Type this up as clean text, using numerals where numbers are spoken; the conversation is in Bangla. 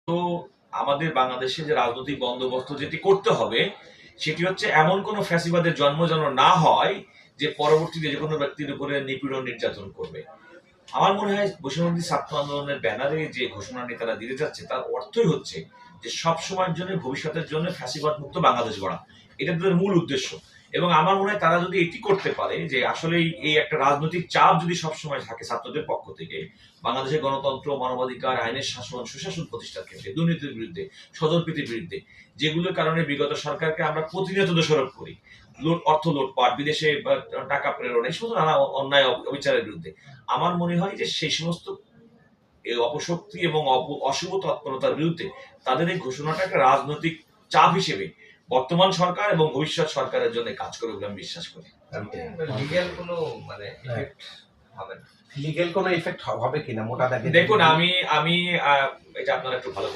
তো আমাদের বাংলাদেশে যে রাজনৈতিক বন্দোবস্ত যেটি করতে হবে সেটি হচ্ছে এমন কোনো ফ্যাসিবাদের জন্ম যেন না হয় যে পরবর্তীতে যে কোনো ব্যক্তির উপরে নিপীড়ন নির্যাতন করবে। আমার মনে হয় বৈষম্যবিরোধী ছাত্র আন্দোলনের ব্যানারে যে ঘোষণাটি তারা দিতে যাচ্ছে তার অর্থই হচ্ছে যে সব সময়ের জন্য ভবিষ্যতের জন্য ফ্যাসিবাদ মুক্ত বাংলাদেশ গড়া, এটা তাদের মূল উদ্দেশ্য। এবং আমার মনে হয় তারা যদি এটি করতে পারে যে আসলেই এই একটা রাজনৈতিক চাপ যদি সবসময় থাকে ছাত্রদের পক্ষ থেকে বাংলাদেশের গণতন্ত্র, মানবাধিকার, আইনের শাসন, সুশাসন প্রতিষ্ঠার ক্ষেত্রে, দুর্নীতির বিরুদ্ধে, স্বজনপ্রীতির বিরুদ্ধে, যেগুলোর কারণে বিগত সরকারকে আমরা প্রতিনিয়ত দোষারোপ করি, অর্থ লুটপাট, বিদেশে টাকা প্রেরণ, এই সমস্ত নানা অন্যায় অবিচারের বিরুদ্ধে, আমার মনে হয় যে সেই সমস্ত এই অপশক্তি এবং অশুভ তৎপরতার বিরুদ্ধে তাদের এই ঘোষণাটা একটা রাজনৈতিক চাপ হিসেবে বর্তমান সরকার এবং ভবিষ্যৎ সরকারের জন্য কাজ করবে বলে আমি বিশ্বাস করি। লিগ্যাল কোনো মানে ইফেক্ট হবে না, লিগ্যাল কোনো ইফেক্ট হবে কিনা মোটা দাগে দেখুন, আমি এটা আপনারা একটু ভালো